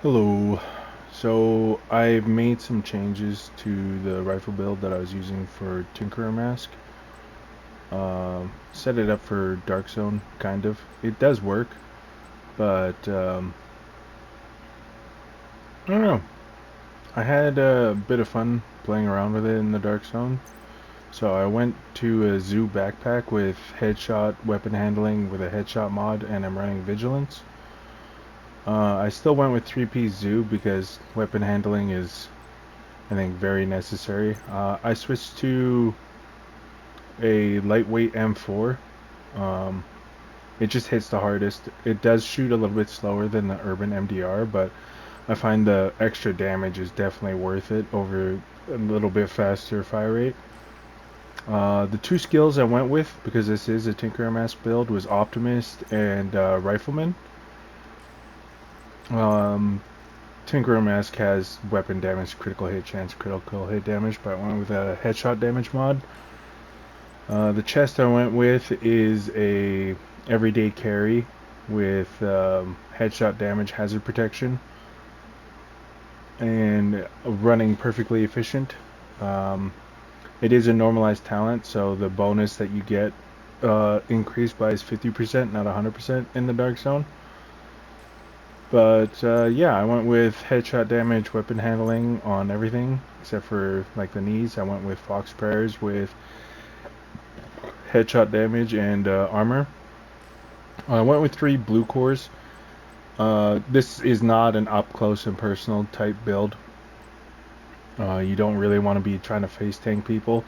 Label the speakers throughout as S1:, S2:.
S1: Hello. So I've made some changes to the rifle build that I was using for Tinkerer Mask. Set it up for Dark Zone, kind of. It does work, but I don't know. I had a bit of fun playing around with it in the Dark Zone. So I went to a zoo backpack with headshot weapon handling with a headshot mod, and I'm running Vigilance. I still went with 3-piece zoo because weapon handling is, I think, very necessary. I switched to a lightweight M4. Um, it just hits the hardest. It does shoot a little bit slower than the Urban MDR, but I find the extra damage is definitely worth it over a little bit faster fire rate. The two skills I went with, because this is a Tinkerer Mask build, was Optimist and Rifleman. Um, Tinkerer Mask has weapon damage, critical hit chance, critical hit damage, but I went with a headshot damage mod. The chest I went with is a everyday carry with headshot damage, hazard protection, and running perfectly efficient. Um, it is a normalized talent, so the bonus that you get increased by is 50%, not 100% in the Dark Zone. But yeah, I went with headshot damage, weapon handling on everything except for like the knees. I went with Fox Prayers with headshot damage and armor. I went with 3 blue cores. This is not an up close and personal type build. You don't really want to be trying to face tank people,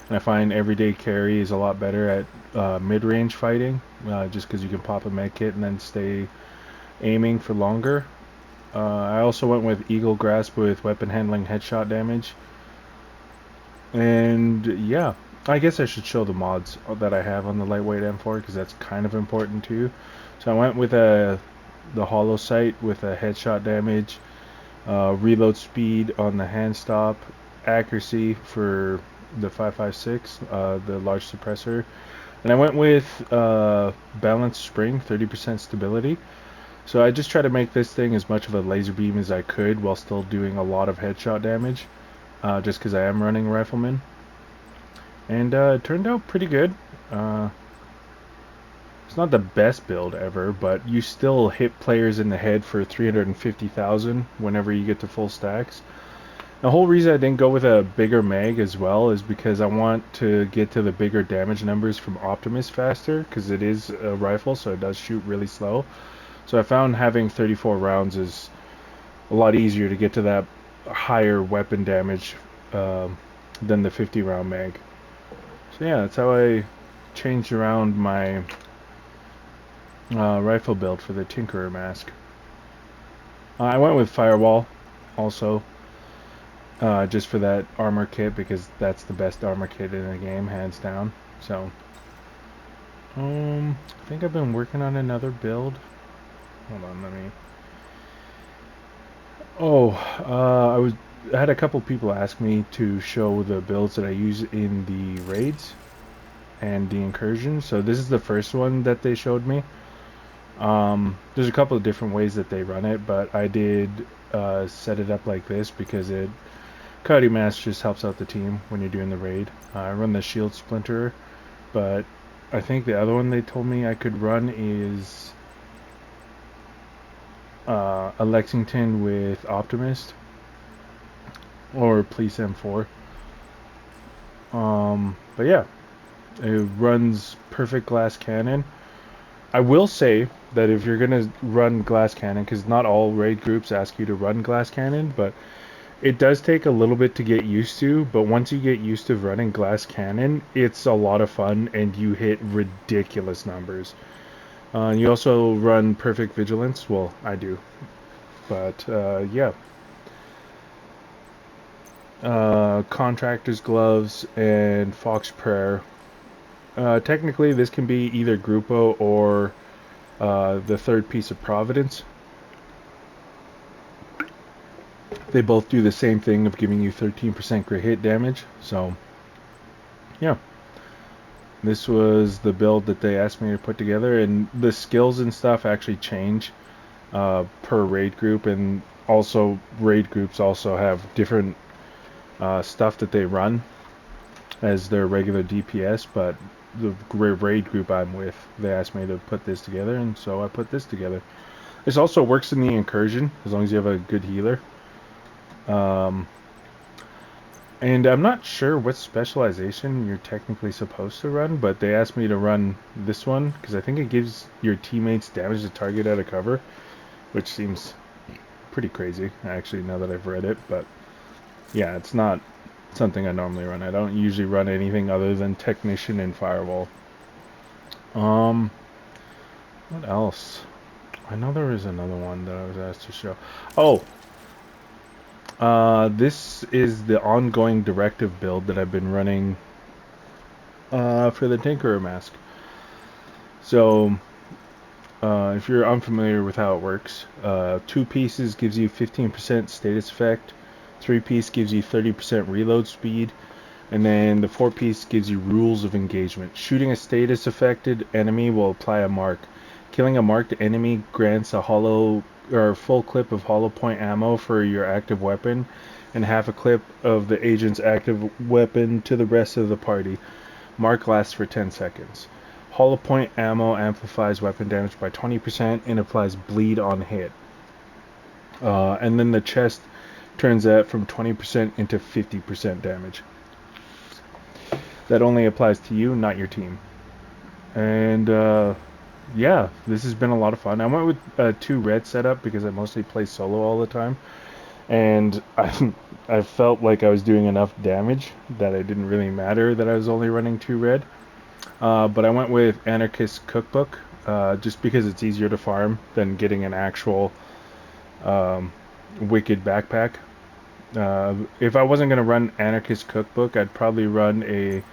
S1: and I find everyday carry is a lot better at mid range fighting, just because you can pop a med kit and then stay aiming for longer. I also went with Eagle Grasp with weapon handling headshot damage, and yeah, I guess I should show the mods that I have on the lightweight M4 because that's kind of important too. So I went with the hollow sight with a headshot damage, reload speed on the hand stop, accuracy for the 5.56, the large suppressor, and I went with balanced spring, 30% stability. So I just try to make this thing as much of a laser beam as I could while still doing a lot of headshot damage, just because I am running Rifleman, and it turned out pretty good. Uh, it's not the best build ever, but you still hit players in the head for 350,000 whenever you get to full stacks. The whole reason I didn't go with a bigger mag as well is because I want to get to the bigger damage numbers from Optimus faster, because it is a rifle, so it does shoot really slow. So I found having 34 rounds is a lot easier to get to that higher weapon damage than the 50 round mag. So yeah, that's how I changed around my rifle build for the Tinkerer mask. I went with Firewall also, just for that armor kit because that's the best armor kit in the game, hands down. So, I think I've been working on another build. Hold on, let me. Oh, I had a couple people ask me to show the builds that I use in the raids and the incursions. So this is the first one that they showed me. There's a couple of different ways that they run it, but I did set it up like this because Coyote Mask just helps out the team when you're doing the raid. I run the Shield Splinter, but I think the other one they told me I could run is a Lexington with Optimist or Police M4. But yeah, it runs perfect glass cannon. I will say that if you're gonna run glass cannon, because not all raid groups ask you to run glass cannon, but it does take a little bit to get used to. But once you get used to running glass cannon, it's a lot of fun, and you hit ridiculous numbers. You also run perfect vigilance. Well, I do, but yeah. Contractor's gloves and fox prayer. Technically, this can be either Grupo or the third piece of Providence. They both do the same thing of giving you 13% crit hit damage. So, yeah. This was the build that they asked me to put together, and the skills and stuff actually change per raid group, and also raid groups also have different stuff that they run as their regular DPS, but the raid group I'm with, they asked me to put this together, and so I put this together. This also works in the incursion as long as you have a good healer. And I'm not sure what specialization you're technically supposed to run, but they asked me to run this one because I think it gives your teammates damage to target out of cover, which seems pretty crazy, actually, now that I've read it. But yeah, it's not something I normally run. I don't usually run anything other than Technician and Firewall. What else? I know there was another one that I was asked to show. Oh, this is the ongoing directive build that I've been running for the Tinkerer mask. So, if you're unfamiliar with how it works, 2 pieces gives you 15% status effect, 3 piece gives you 30% reload speed, and then the 4 piece gives you rules of engagement. Shooting a status affected enemy will apply a mark. Killing a marked enemy grants a hollow or full clip of hollow point ammo for your active weapon, and half a clip of the agent's active weapon to the rest of the party. Mark lasts for 10 seconds. Hollow point ammo amplifies weapon damage by 20% and applies bleed on hit. And then the chest turns that from 20% into 50% damage. That only applies to you, not your team. And yeah, this has been a lot of fun. I went with 2 red setup because I mostly play solo all the time. And I felt like I was doing enough damage that it didn't really matter that I was only running 2 red. But I went with Anarchist Cookbook just because it's easier to farm than getting an actual Wicked backpack. If I wasn't going to run Anarchist Cookbook, I'd probably run a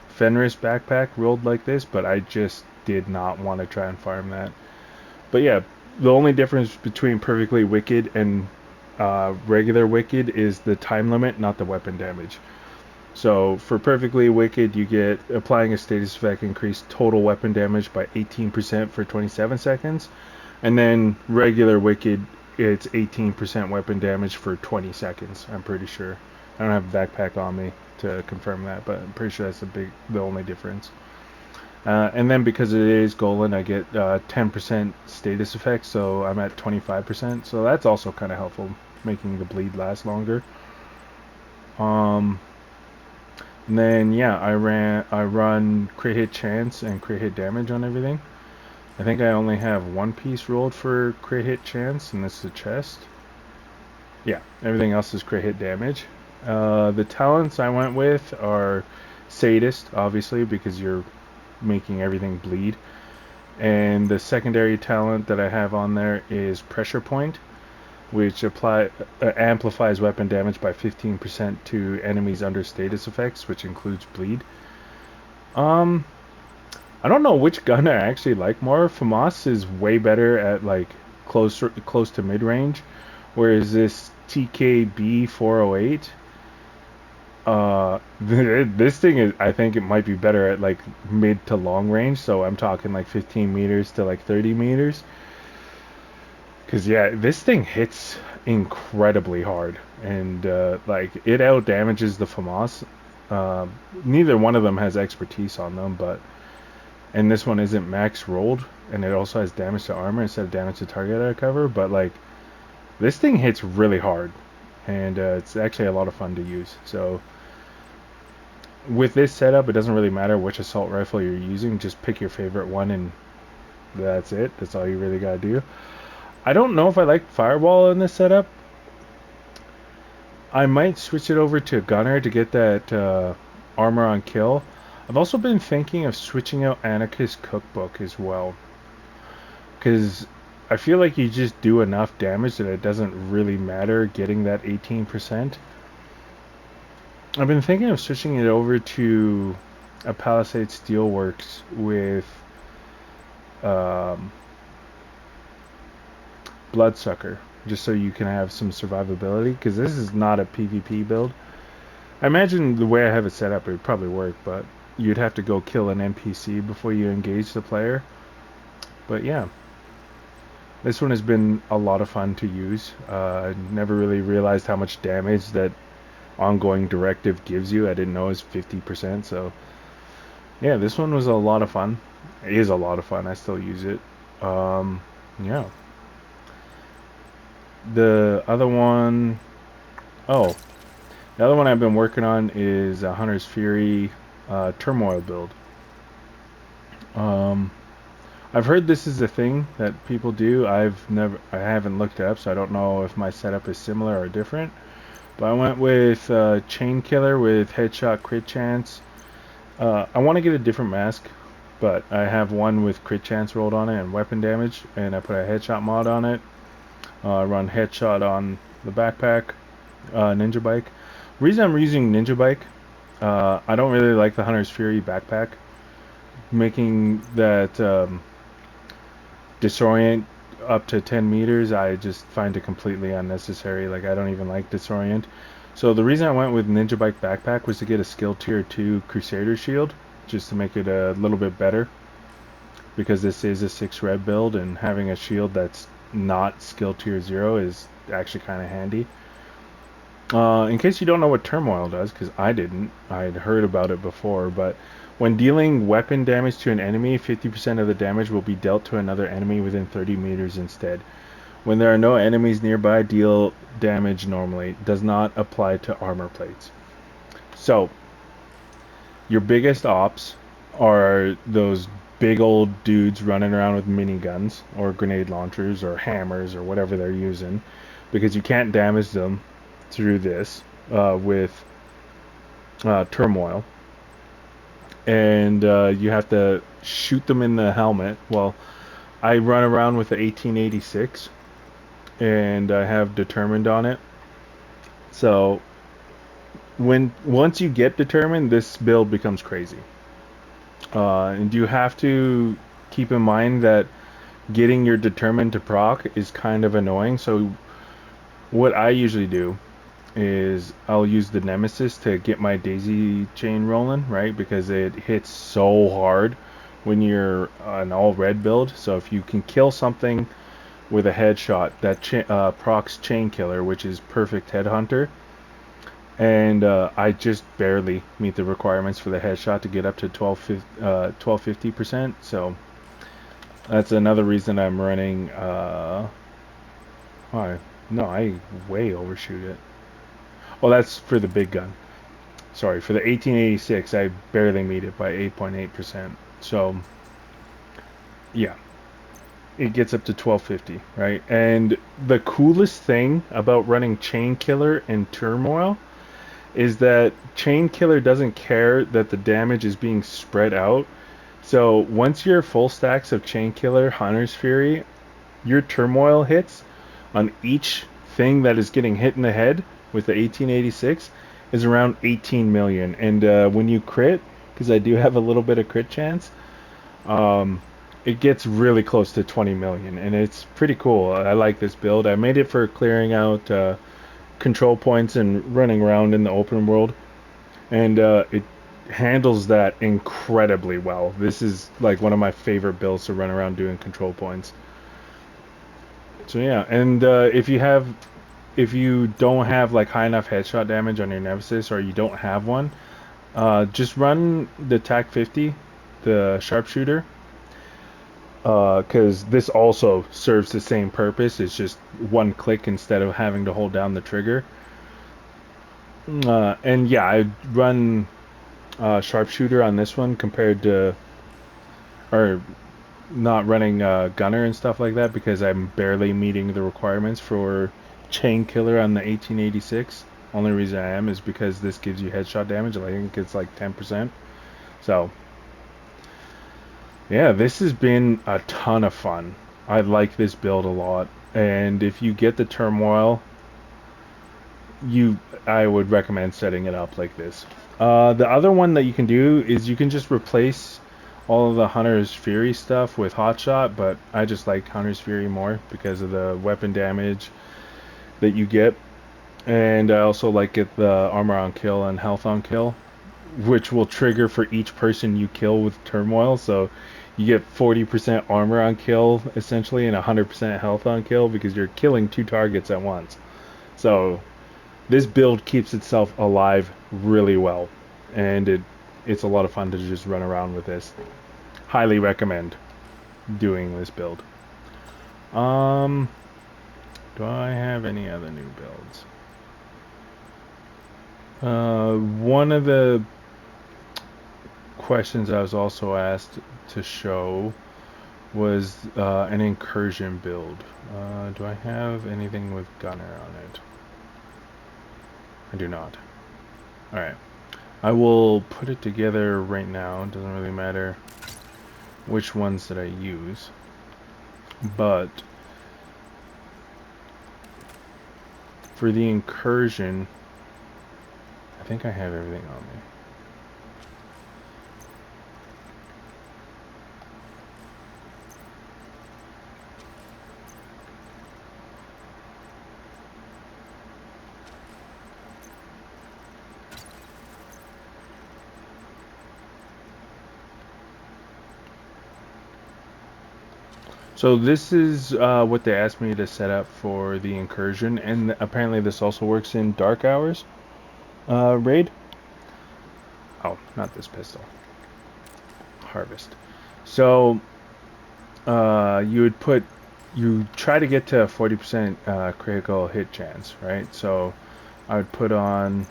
S1: Fenris backpack rolled like this, but I just did not want to try and farm that. But yeah, the only difference between Perfectly Wicked and regular Wicked is the time limit, not the weapon damage. So for Perfectly Wicked, you get applying a status effect increase total weapon damage by 18% for 27 seconds. And then regular Wicked, it's 18% weapon damage for 20 seconds, I'm pretty sure. I don't have a backpack on me to confirm that, but I'm pretty sure that's the only difference. And then because it is Golan, I get 10% status effect, so I'm at 25%. So that's also kind of helpful, making the bleed last longer. And then yeah, I run crit hit chance and crit hit damage on everything. I think I only have 1 piece rolled for crit hit chance, and that's the chest. Yeah, everything else is crit hit damage. The talents I went with are Sadist, obviously, because you're making everything bleed. And the secondary talent that I have on there is Pressure Point, which amplifies weapon damage by 15% to enemies under status effects, which includes bleed. I don't know which gun I actually like more. FAMAS is way better at like close to mid range, whereas this TKB 408, this thing is, I think it might be better at like mid to long range. So I'm talking like 15 meters to like 30 meters. Cause yeah, this thing hits incredibly hard, and like it out damages the FAMAS. Neither one of them has expertise on them, but and this one isn't max rolled, and it also has damage to armor instead of damage to target out of cover. But like this thing hits really hard, and it's actually a lot of fun to use. So with this setup, it doesn't really matter which assault rifle you're using. Just pick your favorite one, and that's it. That's all you really gotta do. I don't know if I like Firewall in this setup. I might switch it over to Gunner to get that armor on kill. I've also been thinking of switching out Anarchist Cookbook as well, because I feel like you just do enough damage that it doesn't really matter getting that 18%. I've been thinking of switching it over to a Palisade Steelworks with Bloodsucker, just so you can have some survivability, because this is not a PvP build. I imagine the way I have it set up, it would probably work, but you'd have to go kill an NPC before you engage the player. But yeah. This one has been a lot of fun to use. I never really realized how much damage that ongoing directive gives you. I didn't know it was 50%. So yeah, this one was a lot of fun. It is a lot of fun. I still use it. Um, yeah. The other one, oh, the other one I've been working on is a Hunter's Fury Turmoil build. Um, I've heard this is a thing that people do. I haven't looked it up, so I don't know if my setup is similar or different. But I went with Chain Killer with Headshot Crit Chance. I want to get a different mask, but I have one with Crit Chance rolled on it and weapon damage, and I put a Headshot mod on it. Run Headshot on the backpack, Ninja Bike. Reason I'm using Ninja Bike, I don't really like the Hunter's Fury backpack. Making that disorient up to 10 meters, I just find it completely unnecessary. Like, I don't even like disorient. So the reason I went with Ninja Bike backpack was to get a skill tier 2 Crusader shield, just to make it a little bit better, because this is a 6 red build, and having a shield that's not skill tier 0 is actually kind of handy. In case you don't know what Turmoil does, because I didn't, I had heard about it before, but when dealing weapon damage to an enemy, 50% of the damage will be dealt to another enemy within 30 meters instead. When there are no enemies nearby, deal damage normally. Does not apply to armor plates. So, your biggest ops are those big old dudes running around with miniguns, or grenade launchers, or hammers, or whatever they're using, because you can't damage them through this with turmoil, and you have to shoot them in the helmet. Well, I run around with the 1886, and I have determined on it. So once you get determined, this build becomes crazy, and you have to keep in mind that getting your determined to proc is kind of annoying. So what I usually do is I'll use the Nemesis to get my daisy chain rolling, right? Because it hits so hard when you're an all red build. So if you can kill something with a headshot, that procs chain killer, which is perfect headhunter, and I just barely meet the requirements for the headshot to get up to 1250%. So that's another reason I'm running. Oh, no, I way overshoot it. Oh, that's for the big gun. Sorry, for the 1886, I barely meet it by 8.8%. So, yeah, it gets up to 1250, right? And the coolest thing about running Chain Killer and Turmoil is that Chain Killer doesn't care that the damage is being spread out. So, once you're full stacks of Chain Killer, Hunter's Fury, your Turmoil hits on each thing that is getting hit in the head with the 1886 is around 18 million. And when you crit, because I do have a little bit of crit chance, it gets really close to 20 million, and it's pretty cool. I like this build. I made it for clearing out control points and running around in the open world, and it handles that incredibly well. This is like one of my favorite builds to run around doing control points. So yeah, and if you don't have like high enough headshot damage on your Nemesis, or you don't have one, just run the TAC 50, the sharpshooter, because this also serves the same purpose. It's just one click instead of having to hold down the trigger. And yeah, I run sharpshooter on this one compared to, or not running gunner and stuff like that, because I'm barely meeting the requirements for chain killer on the 1886. Only reason I am is because this gives you headshot damage. I think it's like 10%. So yeah, this has been a ton of fun. I like this build a lot, and if you get the turmoil, I would recommend setting it up like this. The other one that you can do is you can just replace all of the Hunter's Fury stuff with Hotshot, but I just like Hunter's Fury more because of the weapon damage that you get, and I also like it the armor on kill and health on kill, which will trigger for each person you kill with turmoil. So you get 40% armor on kill essentially and 100% health on kill because you're killing 2 targets at once. So this build keeps itself alive really well, and it's a lot of fun to just run around with this. Highly recommend doing this build. Do I have any other new builds? One of the questions I was also asked to show was an incursion build. Do I have anything with gunner on it? I do not. Alright. I will put it together right now. It doesn't really matter which ones that I use. But for the incursion, I think I have everything on me. So this is what they asked me to set up for the incursion, and apparently this also works in Dark Hours raid. Oh, not this pistol. Harvest. So you try to get to a 40% critical hit chance, right? So I would put on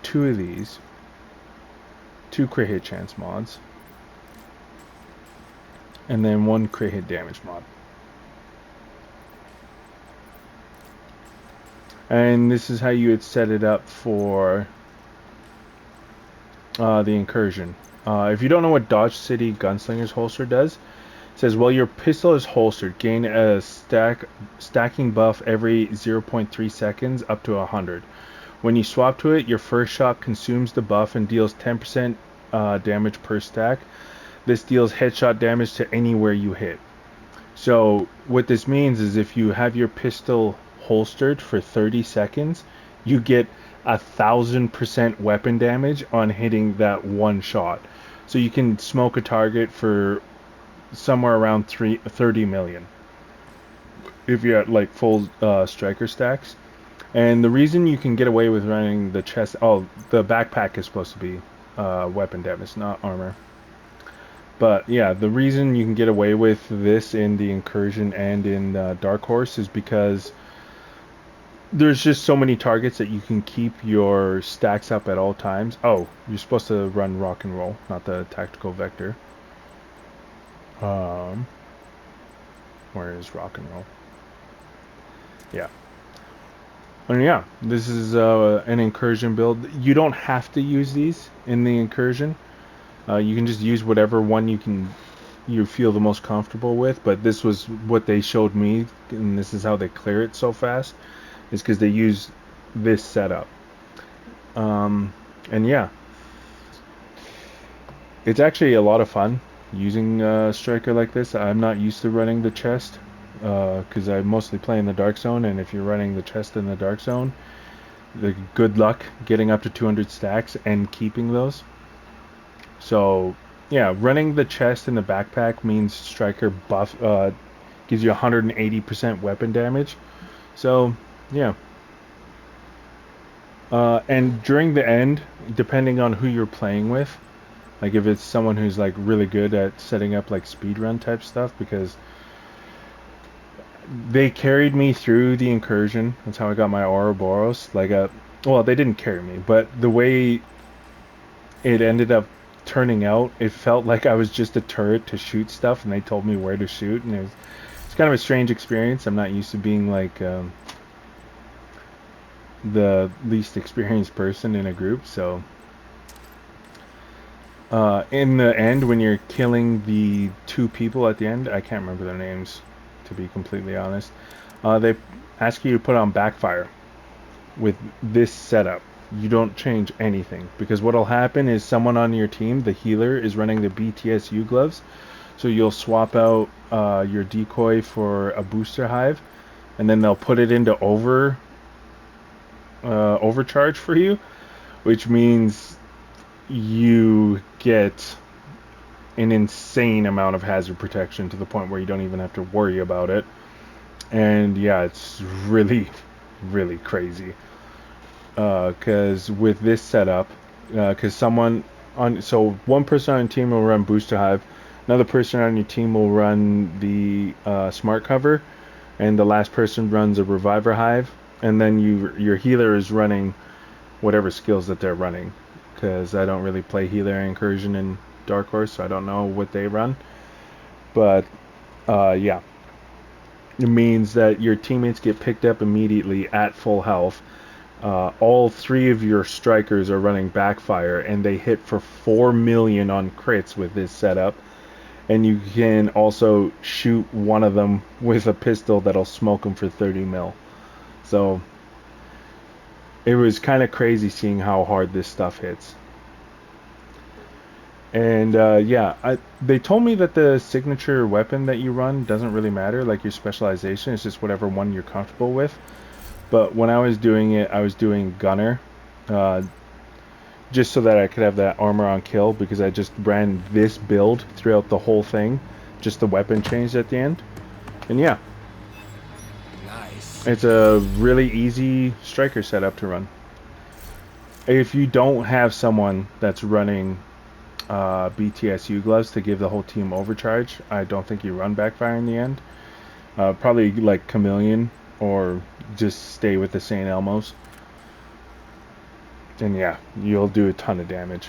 S1: two of these. 2 crit hit chance mods, and then 1 crit hit damage mod. And this is how you would set it up for the incursion. If you don't know what Dodge City Gunslinger's holster does, it says, while your pistol is holstered, gain a stacking buff every 0.3 seconds up to 100. When you swap to it, your first shot consumes the buff and deals 10% damage per stack. This deals headshot damage to anywhere you hit. So what this means is if you have your pistol holstered for 30 seconds, you get 1,000% weapon damage on hitting that one shot. So you can smoke a target for somewhere around 30 million if you're at like full striker stacks. And the reason you can get away with running the chest... Oh, the backpack is supposed to be weapon damage, not armor. But yeah, the reason you can get away with this in the incursion and in Dark Horse is because there's just so many targets that you can keep your stacks up at all times. Oh, you're supposed to run rock and roll, not the tactical vector. Where is rock and roll? Yeah. And yeah, this is an incursion build. You don't have to use these in the incursion. You can just use whatever one you feel the most comfortable with. But this was what they showed me, and this is how they clear it so fast. Is because they use this setup. And yeah, it's actually a lot of fun using a striker like this. I'm not used to running the chest. Because I mostly play in the dark zone, and if you're running the chest in the dark zone, good luck getting up to 200 stacks and keeping those. So yeah, running the chest in the backpack means striker buff gives you 180% weapon damage. So yeah, and during the end, depending on who you're playing with, like if it's someone who's like really good at setting up like speedrun type stuff, because they carried me through the incursion. That's how I got my Ouroboros. Well, they didn't carry me, but the way it ended up turning out, it felt like I was just a turret to shoot stuff, and they told me where to shoot, and it's kind of a strange experience. I'm not used to being like the least experienced person in a group, so in the end, when you're killing the 2 people at the end, I can't remember their names, to be completely honest, they ask you to put on backfire with this setup. You don't change anything, because what'll happen is someone on your team, the healer, is running the BTSU gloves, so you'll swap out your decoy for a booster hive, and then they'll put it into overcharge for you, which means you get an insane amount of hazard protection to the point where you don't even have to worry about it. And yeah, it's really, really crazy. Because with this setup, because someone on, so one person on your team will run Booster Hive, another person on your team will run the Smart Cover, and the last person runs a Reviver Hive, and then your healer is running whatever skills that they're running. Because I don't really play healer incursion in Dark Horse, so I don't know what they run. But yeah, it means that your teammates get picked up immediately at full health. All three of your strikers are running backfire, and they hit for 4 million on crits with this setup. And you can also shoot one of them with a pistol that'll smoke them for 30 mil. So it was kind of crazy seeing how hard this stuff hits. And yeah, they told me that the signature weapon that you run doesn't really matter, like your specialization. It's just whatever one you're comfortable with. But when I was doing it, I was doing Gunner, uh, just so that I could have that armor on kill, because I just ran this build throughout the whole thing, just the weapon changed at the end. And yeah,
S2: Nice.
S1: it's a really easy striker setup to run. If you don't have someone that's running BTSU gloves to give the whole team overcharge, I don't think you run backfire in the end. Probably like Chameleon, or just stay with the St. Elmo's. And yeah, you'll do a ton of damage.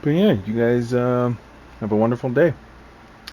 S1: But yeah, you guys have a wonderful day.